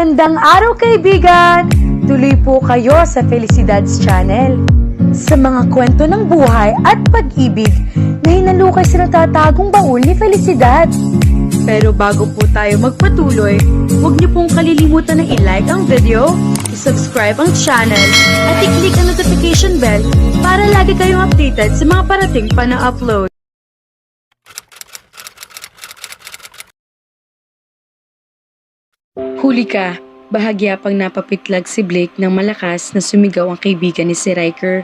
Magandang araw kaibigan! Tuloy po kayo sa Felicidad's Channel. Sa mga kwento ng buhay at pag-ibig na hinalukay sa natatagong baul ni Felicidad. Pero bago po tayo magpatuloy, huwag niyo pong kalilimutan na i-like ang video, i-subscribe ang channel, at i-click ang notification bell para lagi kayong updated sa mga parating pa na upload. Huli ka, bahagya pang napapitlag si Blake nang malakas na sumigaw ang kaibigan ni si Riker.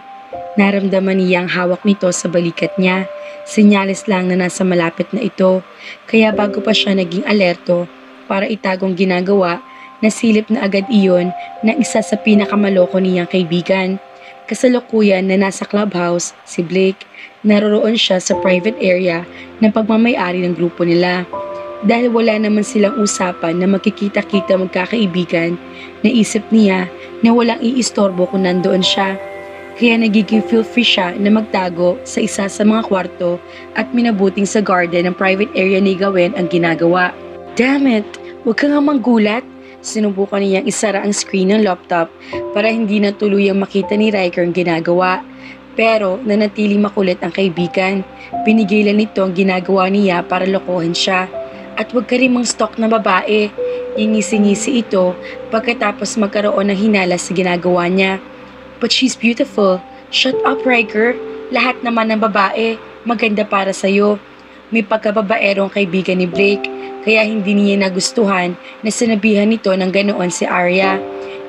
Naramdaman niya ang hawak nito sa balikat niya. Senyales lang na nasa malapit na ito, kaya bago pa siya naging alerto para itagong ginagawa, nasilip na agad iyon ng isa sa pinakamaloko niyang kaibigan. Kasalukuyan na nasa clubhouse, si Blake, naroroon siya sa private area ng pagmamayari ng grupo nila. Dahil wala naman silang usapan na magkikita-kita magkakaibigan, naisip niya na walang iistorbo kung nandoon siya. Kaya nagiging feel free siya na magtago sa isa sa mga kwarto at minabuting sa garden ng private area ni Gwen ang ginagawa. Damn it! Huwag ka nga manggulat! Sinubukan niyang isara ang screen ng laptop para hindi na tuluyang makita ni Riker ang ginagawa. Pero nanatiling makulit ang kaibigan. Binigay lang nito ang ginagawa niya para lokohin siya. At huwag ka rin mang stalk na babae. Ingisi-ngisi ito pagkatapos magkaroon ng hinala sa ginagawa niya. But she's beautiful. Shut up, Riker. Lahat naman ng babae, maganda para sa'yo. May pagkababaerong kaibigan ni Blake, kaya hindi niya nagustuhan na sinabihan nito ng ganoon si Arya.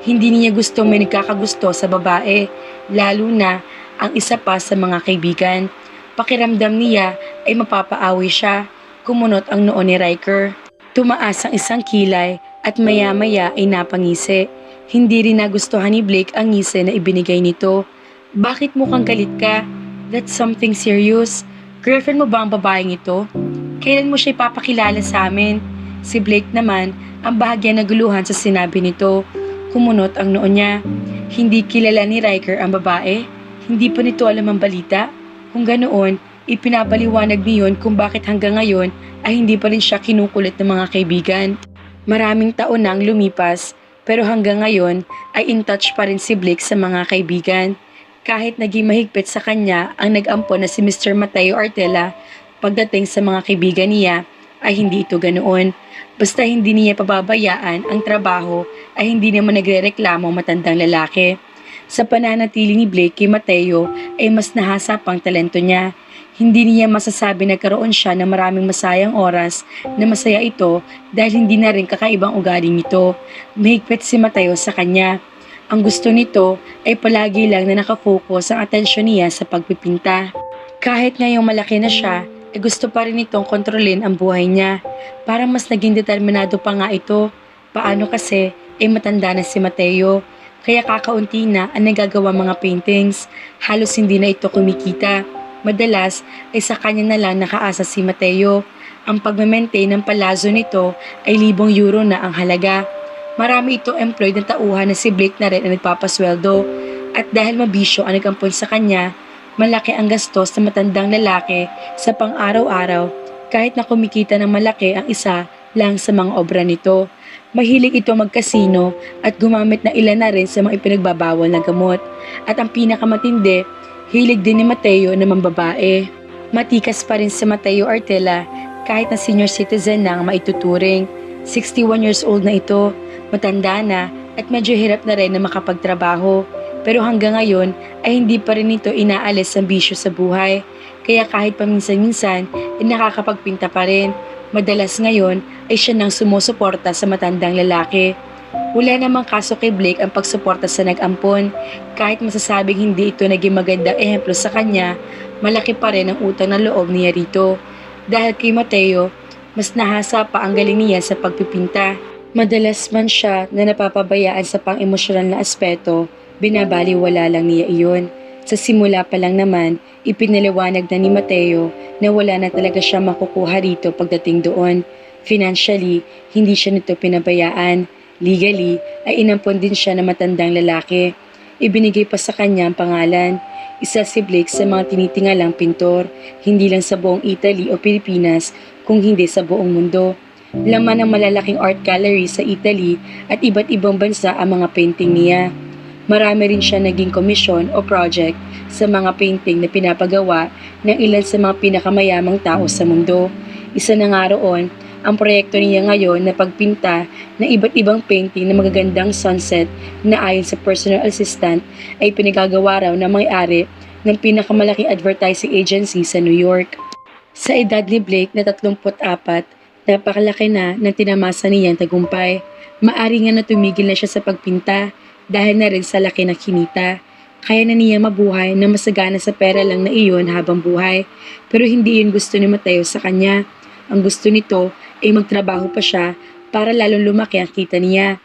Hindi niya gustong may nagkakagusto sa babae, lalo na ang isa pa sa mga kaibigan. Pakiramdam niya ay mapapaawi siya. Kumunot ang noo ni Riker. Tumaas ang isang kilay at maya-maya ay napangisi. Hindi rin nagustuhan ni Blake ang ngisi na ibinigay nito. Bakit mukhang galit ka? That's something serious. Girlfriend mo ba ang babaeng ito? Kailan mo siya ipapakilala sa amin? Si Blake naman ang bahagya naguluhan sa sinabi nito. Kumunot ang noo niya. Hindi kilala ni Riker ang babae. Hindi pa nito alam ang balita. Kung ganoon, ipinapaliwanag niyon kung bakit hanggang ngayon ay hindi pa rin siya kinukulit ng mga kaibigan. Maraming taon nang lumipas, pero hanggang ngayon ay in touch pa rin si Blake sa mga kaibigan. Kahit naging mahigpit sa kanya ang nag-ampon na si Mr. Mateo Artela, pagdating sa mga kaibigan niya ay hindi ito ganoon. Basta hindi niya pababayaan ang trabaho ay hindi naman nagre-reklamo ang matandang lalaki. Sa pananatili ni Blake kay Mateo ay mas nahasa pang talento niya. Hindi niya masasabi nagkaroon siya ng maraming masayang oras na masaya ito dahil hindi na rin kakaibang ugali nito. Mahigpit si Mateo sa kanya. Ang gusto nito ay palagi lang na nakafocus ang atensyon niya sa pagpipinta. Kahit ngayong malaki na siya, ay gusto pa rin itong kontrolin ang buhay niya. Parang mas naging determinado pa nga ito. Paano kasi ay matanda na si Mateo. Kaya kakaunti na ang nagagawa mga paintings. Halos hindi na ito kumikita. Madalas ay sa kanya na lang nakaasa si Mateo. Ang pag-maintain ng palazzo nito ay €1,000 na ang halaga. Marami itong employed na tauhan na si Blake na rin ang nagpapasweldo. At dahil mabisyo ang nagampon sa kanya, malaki ang gastos ng matandang lalaki sa pang-araw-araw kahit na kumikita ng malaki ang isa lang sa mga obra nito. Mahilig ito magkasino at gumamit na ilan na rin sa mga ipinagbabawal na gamot. At ang pinakamatindi, hilig din ni Mateo na mambabae. Matikas pa rin si Mateo Artela kahit na senior citizen na ang maituturing. 61 years old na ito, matanda na at medyo hirap na rin na makapagtrabaho. Pero hanggang ngayon ay hindi pa rin ito inaalis ang bisyo sa buhay. Kaya kahit paminsan-minsan ay nakakapagpinta pa rin. Madalas ngayon ay siya nang sumusuporta sa matandang lalaki. Wala namang kaso kay Blake ang pagsuporta sa nag-ampon. Kahit masasabing hindi ito naging magandang ehemplo sa kanya, malaki pa rin ang utang na loob niya rito. Dahil kay Mateo, mas nahasa pa ang galing niya sa pagpipinta. Madalas man siya na napapabayaan sa pang-emosyonal na aspeto, binabaliwala lang niya iyon. Sa simula pa lang naman, ipinaliwanag na ni Mateo na wala na talaga siya makukuha rito pagdating doon. Financially, hindi siya nito pinabayaan. Legally, ay inampon din siya ng matandang lalaki. Ibinigay pa sa kanya ang pangalan. Isa si Blake sa mga tinitingalang pintor, hindi lang sa buong Italy o Pilipinas, kung hindi sa buong mundo. Laman ng malalaking art gallery sa Italy at iba't ibang bansa ang mga painting niya. Marami rin siya naging komisyon o project sa mga painting na pinapagawa ng ilan sa mga pinakamayamang tao sa mundo. Isa na nga roon, ang proyekto niya ngayon na pagpinta ng iba't ibang painting na magagandang sunset na ayon sa personal assistant ay pinagagawa raw ng may-ari ng pinakamalaking advertising agency sa New York. Sa edad ni Blake na 34, napakalaki na ng tinamasa niyang tagumpay. Maari nga na tumigil na siya sa pagpinta dahil na rin sa laki ng kinita. Kaya na niya mabuhay na masagana sa pera lang na iyon habang buhay. Pero hindi yun gusto ni Mateo sa kanya. Ang gusto nito ay magtrabaho pa siya para lalong lumaki ang kita niya.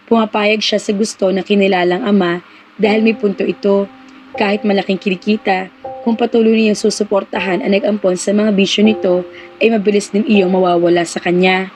Pumapayag siya sa gusto ng kinilalang ama dahil may punto ito. Kahit malaking kinikita, kung patuloy niyang susuportahan ang nag-ampon sa mga bisyo nito, ay mabilis din iyong mawawala sa kanya.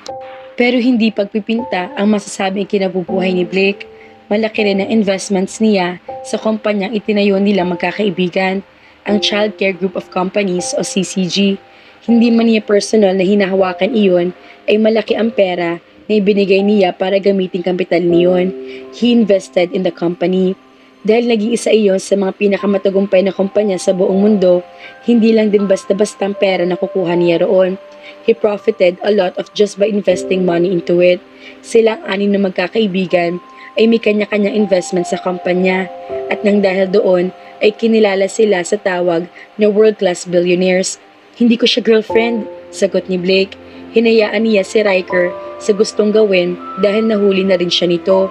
Pero hindi pagpipinta ang masasabing kinabubuhay ni Blake. Malaki rin ang investments niya sa kumpanyang itinayo nilang magkakaibigan, ang Child Care Group of Companies o CCG. Hindi man niya personal na hinahawakan iyon, ay malaki ang pera na ibinigay niya para gamitin kapital niyon. He invested in the company. Dahil naging isa iyon sa mga pinakamatagumpay na kumpanya sa buong mundo, hindi lang din basta-basta ang pera na kukuha niya roon. He profited a lot of just by investing money into it. Silang anim na magkakaibigan ay may kanya-kanyang investment sa kumpanya at nang dahil doon ay kinilala sila sa tawag na world-class billionaires. Hindi ko siya girlfriend, sagot ni Blake. Hinayaan niya si Riker sa gustong gawin dahil nahuli na rin siya nito.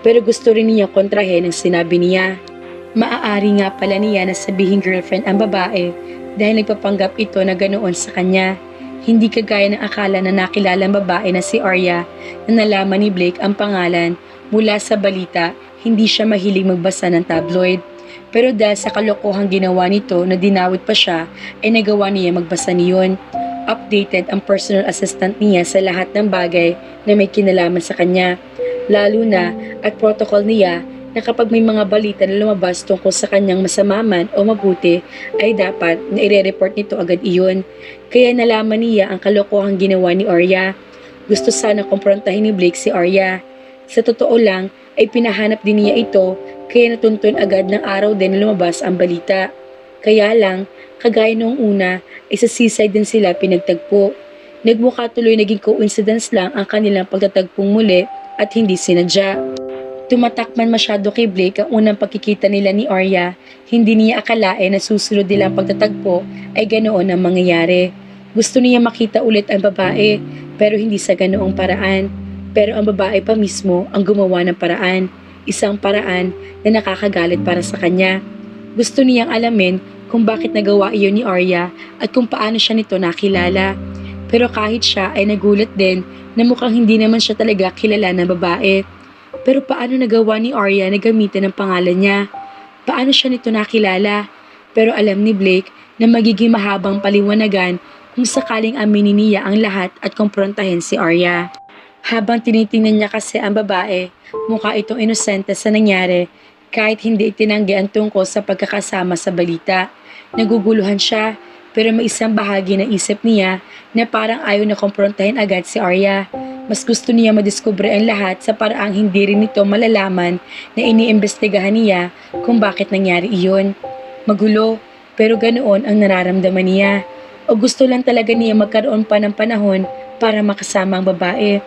Pero gusto rin niya kontrahin ang sinabi niya. Maaari nga pala niya na sabihin girlfriend ang babae dahil nagpapanggap ito na ganoon sa kanya. Hindi kagaya ng akala na nakilala ang babae na si Arya na nalaman ni Blake ang pangalan mula sa balita. Hindi siya mahilig magbasa ng tabloid. Pero dahil sa kalokohang ginawa nito na dinawit pa siya, ay nagawa niya magbasa niyon. Updated ang personal assistant niya sa lahat ng bagay na may kinalaman sa kanya. Lalo na at protocol niya na kapag may mga balita na lumabas tungkol sa kanyang masama man o mabuti, ay dapat na ire-report nito agad iyon. Kaya nalaman niya ang kalokohang ginawa ni Arya. Gusto sana kumprontahin ni Blake si Arya. Sa totoo lang, ay pinahanap din niya ito kaya natuntun agad ng araw din na lumabas ang balita. Kaya lang, kagaya noong una, ay sa seaside din sila pinagtagpo. Nagmukha tuloy naging coincidence lang ang kanilang pagtatagpong muli at hindi sinadya. Tumatak man masyado kay Blake ang unang pagkikita nila ni Arya, hindi niya akalain na susunod nilang pagtatagpo ay ganoon ang mangyayari. Gusto niya makita ulit ang babae pero hindi sa ganoong paraan. Pero ang babae pa mismo ang gumawa ng paraan, isang paraan na nakakagalit para sa kanya. Gusto niyang alamin kung bakit nagawa iyon ni Arya at kung paano siya nito nakilala. Pero kahit siya ay nagulat din na mukhang hindi naman siya talaga kilala ng babae. Pero paano nagawa ni Arya na gamitin ang pangalan niya? Paano siya nito nakilala? Pero alam ni Blake na magiging mahabang paliwanagan kung sakaling aminin niya ang lahat at kumprontahin si Arya. Habang tinitingnan niya kasi ang babae, mukha itong inosente sa nangyari kahit hindi itinanggi ang tungkol sa pagkakasama sa balita. Naguguluhan siya pero may isang bahagi na isip niya na parang ayaw na kumprontahin agad si Arya. Mas gusto niya madiskubre ang lahat sa paraang hindi rin nito malalaman na iniimbestigahan niya kung bakit nangyari iyon. Magulo, pero ganoon ang nararamdaman niya. O gusto lang talaga niya magkaroon pa ng panahon para makasama ang babae.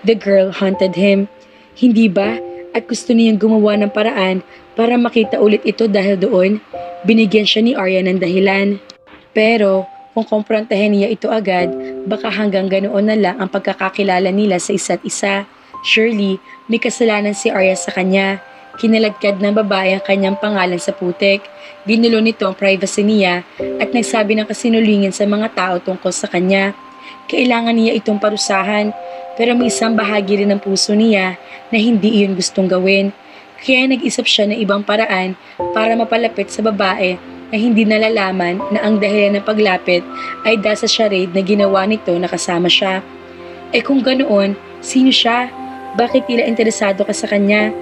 The girl haunted him. Hindi ba? At gusto niyang gumawa ng paraan para makita ulit ito dahil doon, binigyan siya ni Arya ng dahilan. Pero kung kumprontahin niya ito agad, baka hanggang ganoon na lang ang pagkakakilala nila sa isa't isa. Surely, may kasalanan si Arya sa kanya. Kinaladkad ng babae ang kanyang pangalan sa putik. Ginulo nito ang privacy niya at nagsabi ng kasinungalingan sa mga tao tungkol sa kanya. Kailangan niya itong parusahan, pero may isang bahagi rin ng puso niya na hindi iyon gustong gawin. Kaya nag-isip siya ng ibang paraan para mapalapit sa babae na hindi nalalaman na ang dahilan ng paglapit ay dahil sa charade na ginawa nito na kasama siya. Kung ganoon, sino siya? Bakit tila interesado ka sa kanya?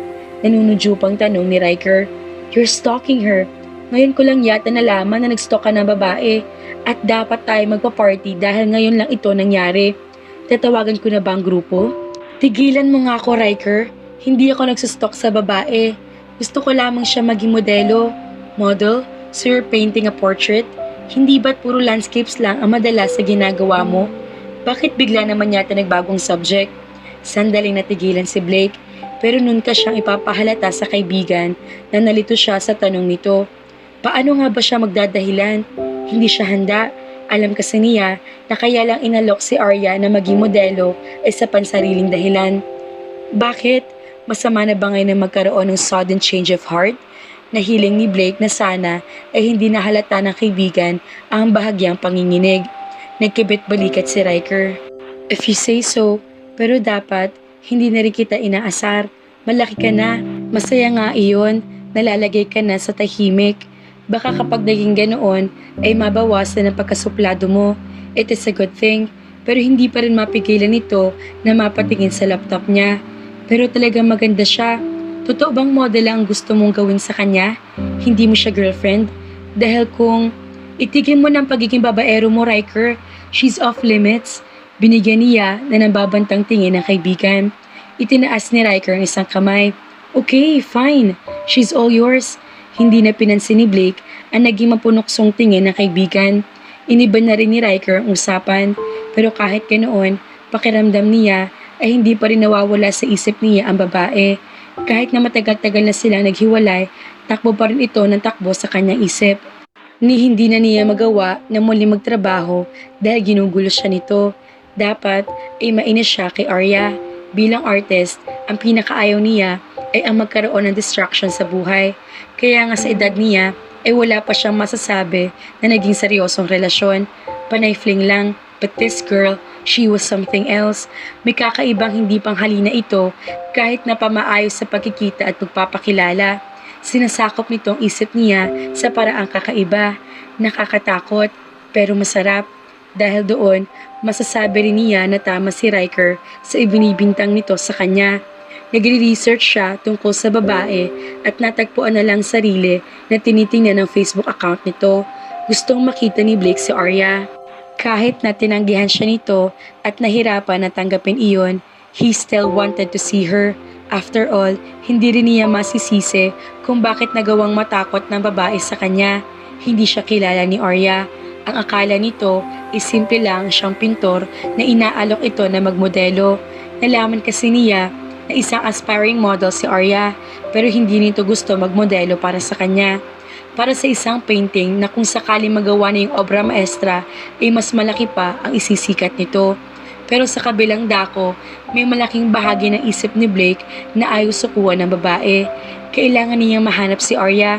Nanunudyo-pang tanong ni Riker. You're stalking her. Ngayon ko lang yata nalaman na nag-stalk ka ng babae at dapat tayo magpa-party dahil ngayon lang ito nangyari. Tatawagan ko na ba ang grupo? Tigilan mo nga ako, Riker. Hindi ako nagsustok sa babae. Gusto ko lamang siya maging modelo. Model? So you're painting a portrait? Hindi ba't puro landscapes lang ang madalas sa ginagawa mo? Bakit bigla naman yata nagbagong subject? Sandaling natigilan si Blake, pero nun ka siyang ipapahalata sa kaibigan na nalito siya sa tanong nito. Paano nga ba siya magdadahilan? Hindi siya handa. Alam kasi niya na kaya lang inalok si Arya na maging modelo ay sa pansariling dahilan. Bakit? Masama na ba ngayon na magkaroon ng sudden change of heart? Nahiling ni Blake na sana ay hindi nahalata ng kaibigan ang bahagyang panginginig. Nagkibit balikat si Riker. If you say so, pero dapat hindi na rin kita inaasar. Malaki ka na, masaya nga iyon, nalalagay ka na sa tahimik. Baka kapag naging ganoon ay mabawasan ang pagkasuplado mo. It is a good thing, pero hindi pa rin mapigilan ito na mapatingin sa laptop niya. Pero talagang maganda siya. Totoo bang model ang gusto mong gawin sa kanya? Hindi mo siya girlfriend? Dahil kung itigil mo ng pagiging babaero mo, Riker, she's off limits. Binigyan niya na nababantang tingin ng kaibigan. Itinaas ni Riker ang isang kamay. Okay, fine. She's all yours. Hindi na pinansin ni Blake ang naging mapunuksong tingin ng kaibigan. Iniba na rin ni Riker ang usapan. Pero kahit ganoon, pakiramdam niya ay hindi pa rin nawawala sa isip niya ang babae. Kahit na matagal-tagal na silang naghiwalay, takbo pa rin ito ng takbo sa kanyang isip. Hindi na niya magawa na muli magtrabaho dahil ginugulo siya nito. Dapat ay mainis siya kay Arya. Bilang artist, ang pinakaayaw niya ay ang magkaroon ng distraction sa buhay. Kaya nga sa edad niya ay wala pa siyang masasabi na naging seryosong relasyon. Panay fling lang. But this girl, she was something else. May kakaibang hindi panghalina ito kahit na pamaayos sa pagkikita at pagpapakilala. Sinasakop nito ang isip niya sa paraang kakaiba. Nakakatakot pero masarap. Dahil doon, masasabi rin niya na tama si Riker sa ibinibintang nito sa kanya. Nagre-research siya tungkol sa babae at natagpuan na lang sarili na tinitingnan ng Facebook account nito. Gustong makita ni Blake si Arya. Kahit na tinanggihan siya nito at nahirapan na tanggapin iyon, he still wanted to see her. After all, hindi rin niya masisisi kung bakit nagawang matakot ng babae sa kanya. Hindi siya kilala ni Arya. Ang akala nito ay simple lang siyang pintor na inaalok ito na magmodelo. Nalaman kasi niya na isang aspiring model si Arya pero hindi nito gusto magmodelo para sa kanya. Para sa isang painting na kung sakali magawa na yung obra maestra ay mas malaki pa ang isisikat nito. Pero sa kabilang dako, may malaking bahagi ng isip ni Blake na ayaw sukuan ng babae. Kailangan niyang mahanap si Arya.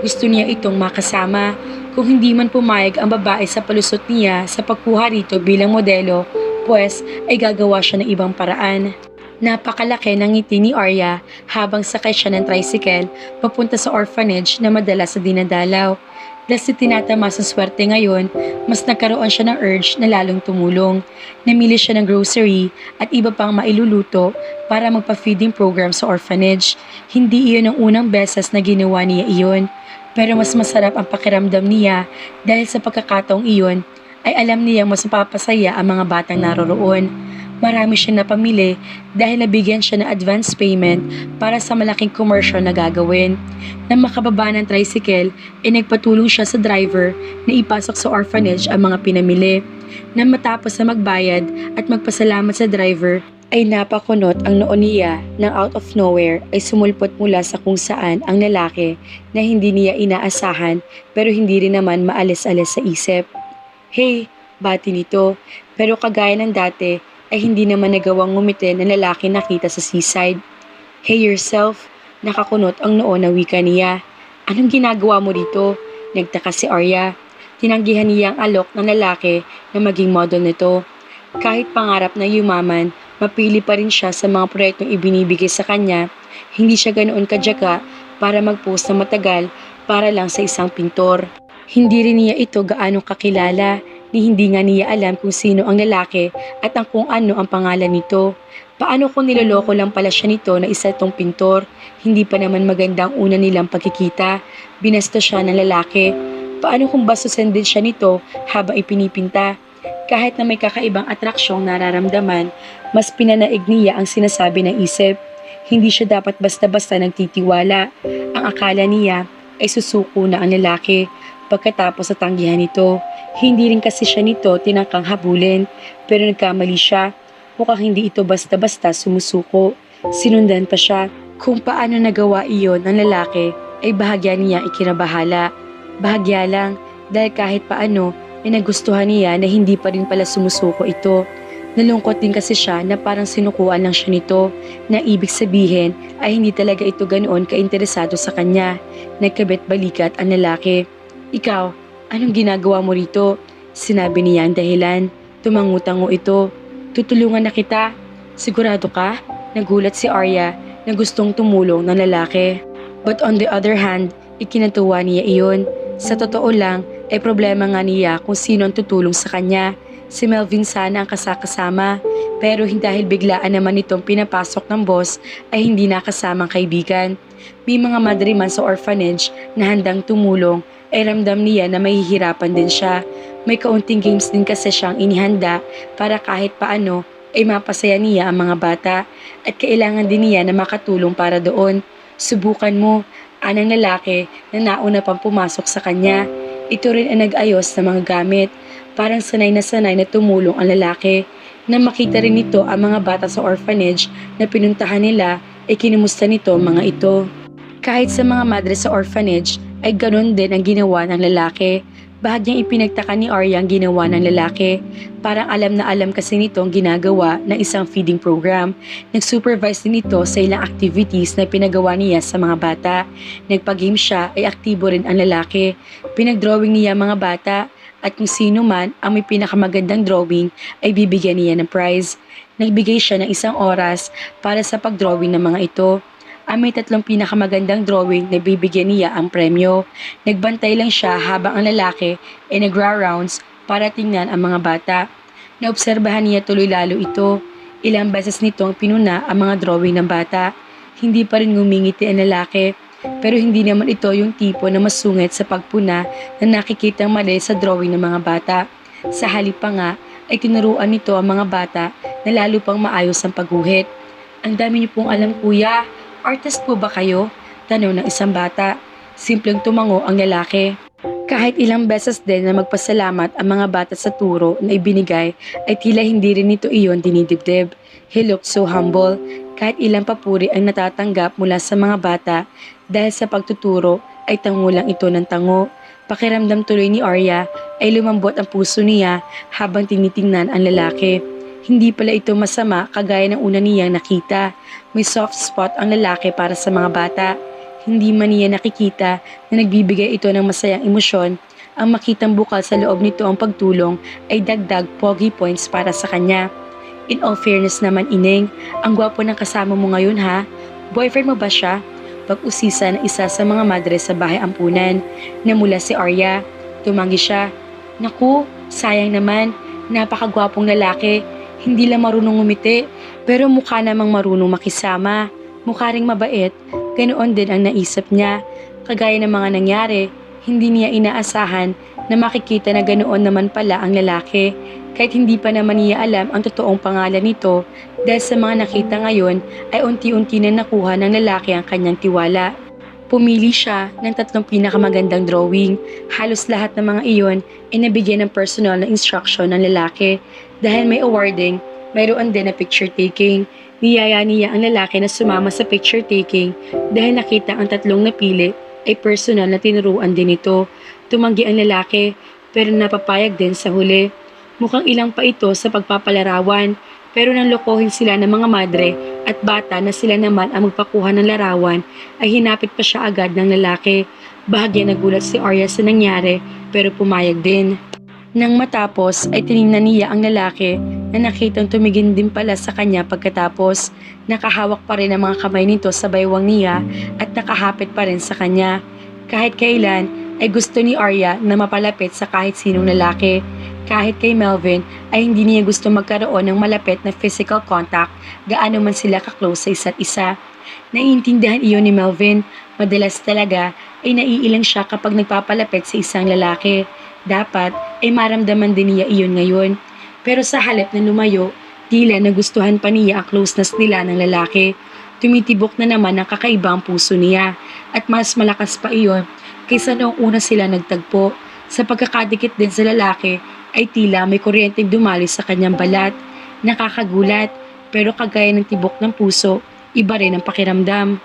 Gusto niya itong makasama. Kung hindi man pumayag ang babae sa palusot niya sa pagkuha rito bilang modelo, pues ay gagawa siya ng ibang paraan. Napakalaki ng ngiti ni Arya habang sakay siya ng tricycle papunta sa orphanage na madalas sa dinadalaw. Dahil sa tinatama sa swerte ngayon, mas nagkaroon siya ng urge na lalong tumulong. Namili siya ng grocery at iba pang mailuluto para magpa-feeding program sa orphanage. Hindi iyon ang unang beses na ginawa niya iyon. Pero mas masarap ang pakiramdam niya dahil sa pagkakataong iyon ay alam niyang mas mapapasaya ang mga batang naroroon. Marami siyang napamili dahil nabigyan siya ng advance payment para sa malaking commercial na gagawin. Nang makababa ng tricycle, ay nagpatulong siya sa driver na ipasok sa orphanage ang mga pinamili. Nang matapos na magbayad at magpasalamat sa driver, ay napakunot ang noo niya nang out of nowhere ay sumulpot mula sa kung saan ang lalaki na hindi niya inaasahan pero hindi rin naman maalis-alis sa isip. Hey, bati nito, pero kagaya ng dati, ay hindi naman nagawang ngumiti ng lalaki nakita sa seaside. Hey yourself, nakakunot ang noo na wika niya. Anong ginagawa mo dito? Nagtaka si Arya. Tinanggihan niya ang alok ng lalaki na maging model nito. Kahit pangarap na yumaman, mapili pa rin siya sa mga proyektong ibinibigay sa kanya. Hindi siya ganoon kadyaga para mag-post na matagal para lang sa isang pintor. Hindi rin niya ito gaano kakilala. Hindi nga niya alam kung sino ang lalaki at kung ano ang pangalan nito. Paano kung niloloko lang pala siya nito na isa itong pintor? Hindi pa naman maganda ang una nilang pagkikita. Binasta siya ng lalaki. Paano kung bastusin din siya nito habang ipinipinta? Kahit na may kakaibang atraksyong nararamdaman, mas pinanaig niya ang sinasabi ng isip. Hindi siya dapat basta-basta nagtitiwala. Ang akala niya ay susuko na ang lalaki pagkatapos sa tanggihan nito. Hindi rin kasi siya nito tinangkang habulin, pero nagkamali siya. Mukhang hindi ito basta-basta sumusuko. Sinundan pa siya. Kung paano nagawa iyon ng lalaki ay bahagya niya ikinabahala. Bahagya lang dahil kahit paano ay nagustuhan niya na hindi pa rin pala sumusuko ito. Nalungkot din kasi siya na parang sinukuan lang siya nito, na ibig sabihin ay hindi talaga ito ganoon kainteresado sa kanya. Nagkabit balikat ang lalaki. Ikaw, anong ginagawa mo rito? Sinabi niya ang dahilan. Tumangutango ito. Tutulungan na kita. Sigurado ka? Nagulat si Arya na gustong tumulong ng lalaki. But on the other hand, ikinatuwa niya iyon. Sa totoo lang, ay problema nga niya kung sino ang tutulong sa kanya. Si Melvin sana ang kasama, pero dahil biglaan naman itong pinapasok ng boss ay hindi nakasamang kaibigan. May mga madre man sa orphanage na handang tumulong ay ramdam niya na mahihirapan din siya. May kaunting games din kasi siyang inihanda para kahit paano ay mapasaya niya ang mga bata at kailangan din niya na makatulong para doon. Subukan mo, anang lalaki na nauna pang pumasok sa kanya. Ito rin ang nag-ayos ng mga gamit. Parang sanay na tumulong ang lalaki. Na makita rin nito ang mga bata sa orphanage na pinuntahan nila ay kinumusta nito ang mga ito. Kahit sa mga madre sa orphanage ay ganun din ang ginawa ng lalaki. Bahagyang ipinagtaka ni Arya ang ginawa ng lalaki. Parang alam na alam kasi nito ang ginagawa ng isang feeding program. Nag-supervise din ito sa ilang activities na pinagawa niya sa mga bata. Nagpag-game siya ay aktibo rin ang lalaki. Pinag-drawing niya mga bata at kung sino man ang may pinakamagandang drawing ay bibigyan niya ng prize. Nagbigay siya ng 1 oras para sa pag-drawing ng mga ito. Ang may 3 pinakamagandang drawing na bibigyan niya ang premyo. Nagbantay lang siya habang ang lalaki ay nagra-rounds para tingnan ang mga bata. Naobserbahan niya tuloy lalo ito. Ilang beses nitong pinuna ang mga drawing ng bata. Hindi pa rin ngumingiti ang lalaki. Pero hindi naman ito yung tipo na masungit sa pagpuna na nakikitang mali sa drawing ng mga bata. Sa halip pa nga ay tinuruan nito ang mga bata na lalo pang maayos ang pagguhit. Ang dami niyo pong alam, kuya. Artist po ba kayo? Tanong ng isang bata. Simpleng tumango ang lalaki. Kahit ilang beses din na magpasalamat ang mga bata sa turo na ibinigay ay tila hindi rin nito iyon dinidibdib. He looked so humble. Kahit ilang papuri ang natatanggap mula sa mga bata dahil sa pagtuturo ay tango lang ito ng tango. Pakiramdam tuloy ni Arya ay lumambot ang puso niya habang tinitingnan ang lalaki. Hindi pala ito masama kagaya ng una niyang nakita. May soft spot ang lalaki para sa mga bata. Hindi man niya nakikita na nagbibigay ito ng masayang emosyon. Ang makitang bukal sa loob nito ang pagtulong ay dagdag pogi points para sa kanya. In all fairness naman, Ineng, ang gwapo ng kasama mo ngayon, ha? Boyfriend mo ba siya? Pag-usisa ng isa sa mga madre sa bahay ampunan. Namula si Arya. Tumanggi siya. Naku, sayang naman. Napakagwapong lalaki. Hindi lang marunong ngumiti, pero mukha namang marunong makisama. Mukha ring mabait, ganoon din ang naisip niya. Kagaya ng mga nangyari, hindi niya inaasahan na makikita na ganoon naman pala ang lalaki. Kahit hindi pa naman niya alam ang totoong pangalan nito, dahil sa mga nakita ngayon ay unti-unti na nakuha ng lalaki ang kanyang tiwala. Pumili siya ng 3 pinakamagandang drawing. Halos lahat ng mga iyon ay nabigyan ng personal na instruction ng lalaki. Dahil may awarding, mayroon din na picture taking. Niyaya niya ang lalaki na sumama sa picture taking dahil nakita ang 3 napili ay personal na tinuruan din ito. Tumanggi ang lalaki pero napapayag din sa huli. Mukhang ilang pa ito sa pagpapalarawan. Pero nang lokohin sila ng mga madre at bata na sila naman ang magpakuha ng larawan, ay hinapit pa siya agad ng lalaki. Bahagya nagulat si Arya sa nangyari pero pumayag din. Nang matapos ay tiningnan niya ang lalaki na nakitang tumigin din pala sa kanya pagkatapos. Nakahawak pa rin ang mga kamay nito sa baywang niya at nakahapit pa rin sa kanya. Kahit kailan ay gusto ni Arya na mapalapit sa kahit sinong lalaki. Kahit kay Melvin ay hindi niya gusto magkaroon ng malapit na physical contact gaano man sila ka-close sa isa't isa. Naiintindihan iyon ni Melvin. Madalas talaga ay naiilang siya kapag nagpapalapit sa isang lalaki. Dapat ay maramdaman din niya iyon ngayon. Pero sa halip na lumayo, tila nagustuhan pa niya ang closeness nila ng lalaki. Tumitibok na naman ang kakaibang puso niya at mas malakas pa iyon kaysa noong una sila nagtagpo. Sa pagkakadikit din sa lalaki ay tila may kuryenteng dumali sa kanyang balat. Nakakagulat pero kagaya ng tibok ng puso, iba rin ang pakiramdam.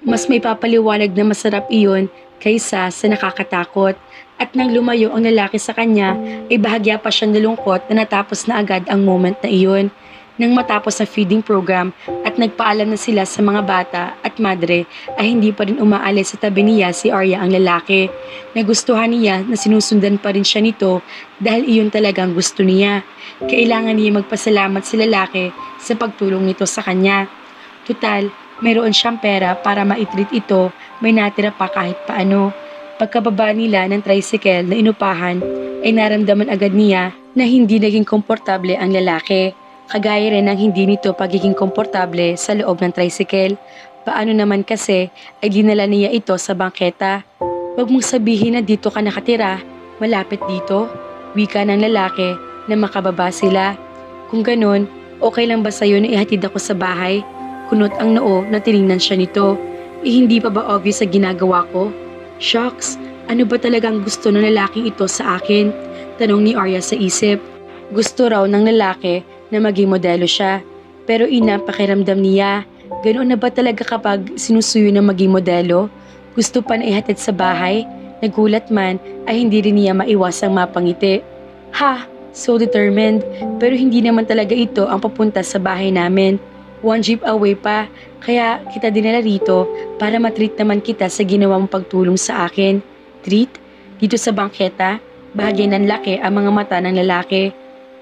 Mas may papaliwanag na masarap iyon kaysa sa nakakatakot. At nang lumayo ang lalaki sa kanya, ay bahagya pa siyang nalungkot na natapos na agad ang moment na iyon. Nang matapos ang feeding program at nagpaalam na sila sa mga bata at madre ay hindi pa rin umaalis sa tabi niya si Arya ang lalaki. Nagustuhan niya na sinusundan pa rin siya nito dahil iyon talagang gusto niya. Kailangan niya magpasalamat si lalaki sa pagtulong nito sa kanya. Tutal, mayroon siyang pera para maitreat ito, may natira pa kahit paano. Pagkababa nila ng tricycle na inupahan ay naramdaman agad niya na hindi naging komportable ang lalaki. Kagaya rin ng hindi nito pagiging komportable sa loob ng tricycle. Paano naman kasi ay dinala niya ito sa bangketa. Huwag mong sabihin na dito ka nakatira, malapit dito. Wika ng lalaki na makababa sila. Kung ganun, okay lang ba sa'yo na ihatid ako sa bahay? Kunot ang noo na tiningnan siya nito. Hindi pa ba obvious sa ginagawa ko? Shucks, ano ba talagang gusto ng lalaking ito sa akin? Tanong ni Arya sa isip. Gusto raw ng lalaki na maging modelo siya. Pero pakiramdam niya, ganoon na ba talaga kapag sinusuyo na maging modelo? Gusto pa na ihatid sa bahay? Nagulat man ay hindi rin niya maiwasang mapangiti. Ha, so determined, pero hindi naman talaga ito ang papunta sa bahay namin. 1 jeep away pa, kaya kita dinala rito para matreat naman kita sa ginawa mong pagtulong sa akin. Treat? Dito sa bangketa? Bahagi ng laki ang mga mata ng lalaki.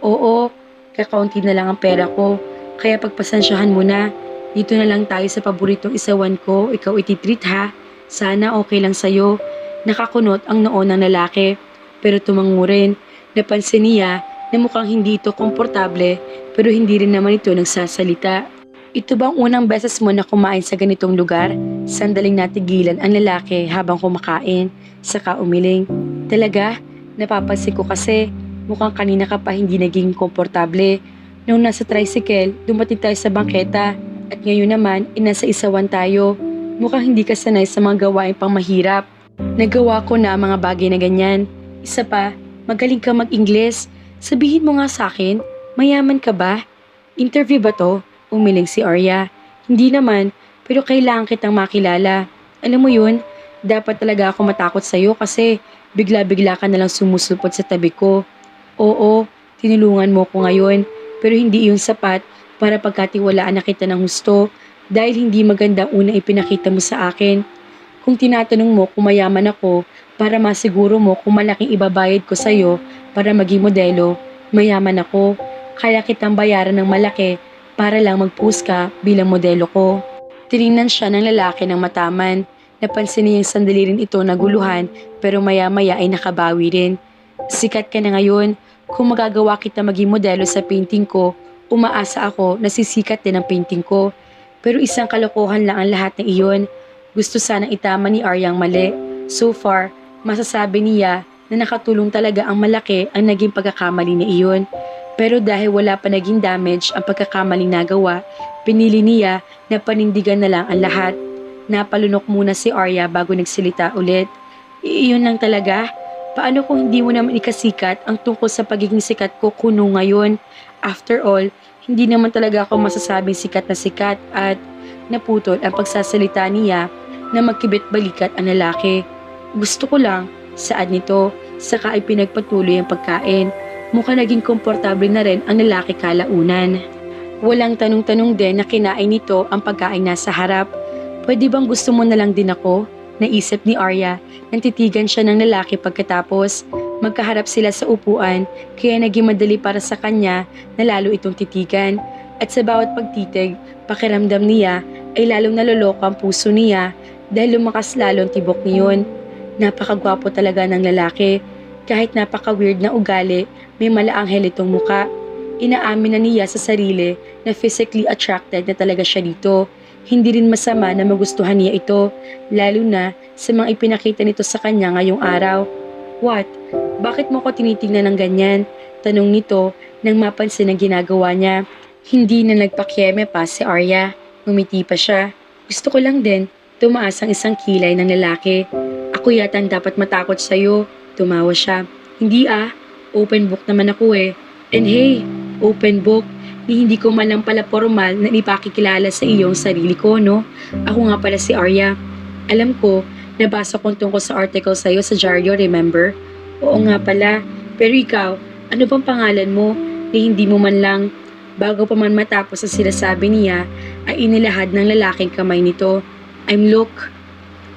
Oo, kakaunti na lang ang pera ko, kaya pagpasensyahan mo na. Dito na lang tayo sa paboritong isawan ko, ikaw ititreat ha. Sana okay lang sa'yo. Nakakunot ang noo ng lalaki, pero tumango rin. Napansin niya na mukhang hindi ito komportable, pero hindi rin naman ito nagsasalita. Ito bang unang beses mo na kumain sa ganitong lugar? Sandaling natigilan ang lalaki habang kumakain, saka umiling. Talaga? Napapansin ko kasi mukhang kanina ka pa hindi naging komportable. Nung nasa tricycle, dumating tayo sa bangketa at ngayon naman, nasa isawan tayo. Mukhang hindi ka sanay sa mga gawain pang mahirap. Nagawa ko na ang mga bagay na ganyan. Isa pa, magaling ka mag-Ingles. Sabihin mo nga sa akin, mayaman ka ba? Interview ba to? Umiling si Arya. Hindi naman, pero kailangan kitang makilala. Alam mo yun, dapat talaga ako matakot sa'yo kasi bigla-bigla ka nalang sumusulpot sa tabi ko. Oo, tinulungan mo ko ngayon, pero hindi iyon sapat para pagkatiwalaan na kita ng husto dahil hindi maganda unang ipinakita mo sa akin. Kung tinatanong mo kung mayaman ako para masiguro mo kung malaking ibabayad ko sa'yo para maging modelo, mayaman ako. Kaya kitang bayaran ng malaki para lang mag-post ka bilang modelo ko. Tiningnan siya ng lalaki ng mataman. Napansin niyang sandali rin ito naguluhan pero maya-maya ay nakabawi rin. Sikat ka na ngayon. Kung magagawa kita maging modelo sa painting ko, umaasa ako na sisikat din ang painting ko. Pero isang kalokohan lang ang lahat ng iyon. Gusto sanang itama ni Arya ang mali. So far, masasabi niya na nakatulong talaga ang malaki ang naging pagkakamali na iyon. Pero dahil wala pa naging damage ang pagkakamaling nagawa, pinili niya na panindigan na lang ang lahat. Napalunok muna si Arya bago nagsilita ulit. Iyon lang talaga? Paano kung hindi mo naman ikasikat ang tungkol sa pagiging sikat ko kuno ngayon? After all, hindi naman talaga ako masasabing sikat at naputol ang pagsasalita niya na magkibit balikat ang lalaki. Gusto ko lang, saad nito, saka ay pinagpatuloy ang pagkain. Mukhang naging komportable na rin ang lalaki kalaunan. Walang tanong-tanong din na kinain nito ang pagkain nasa harap. Pwede bang gusto mo na lang din ako? Naisip ni Arya nang titigan siya ng lalaki pagkatapos. Magkaharap sila sa upuan kaya naging madali para sa kanya na lalo itong titigan. At sa bawat pagtitig, pakiramdam niya ay lalong naloloko ang puso niya dahil lumakas lalo ang tibok niyon. Napakagwapo talaga ng lalaki. Kahit napaka-weird na ugali, may malaanghel itong muka. Inaamin na niya sa sarili na physically attracted na talaga siya dito. Hindi rin masama na magustuhan niya ito, lalo na sa mga ipinakita nito sa kanya ngayong araw. What? Bakit mo ko tinitingnan ng ganyan? tanong nito nang mapansin ang ginagawa niya. Hindi na nagpakyeme pa si Arya. Ngumiti pa siya. Gusto ko lang din. Tumaas ang isang kilay ng lalaki. Ako yata ang dapat matakot sa'yo. Tumawa siya. Hindi open book naman ako eh. And hey, open book. Hindi ko man lang pala formal na ipakikilala sa iyong sarili ko, no? Ako nga pala si Arya. Alam ko, nabasa kong tungkol sa article sa'yo sa dyaryo, remember? Oo nga pala. Pero ikaw, ano bang pangalan mo? Hindi mo man lang, bago pa man matapos ang sinasabi niya, ay inilahad ng lalaking kamay nito. I'm Luke.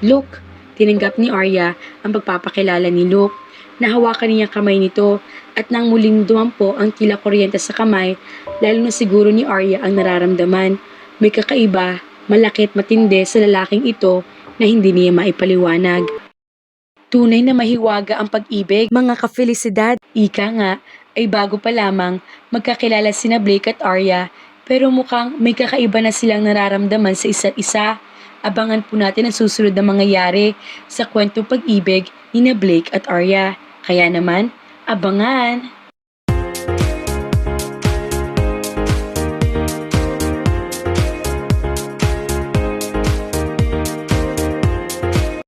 Luke, tinanggap ni Arya ang pagpapakilala ni Luke. Nahawakan niya kamay nito at nang muling dumampo ang tila kuryente sa kamay, lalo na siguro ni Arya ang nararamdaman. May kakaiba, malaki at matindi sa lalaking ito na hindi niya maipaliwanag. Tunay na mahiwaga ang pag-ibig, mga kafelisidad. Ika nga, ay bago pa lamang magkakilala sina Blake at Arya, pero mukhang may kakaiba na silang nararamdaman sa isa't isa. Abangan po natin ang susunod na mangyayari sa kwentong pag-ibig ni na Blake at Arya. Kaya naman, abangan!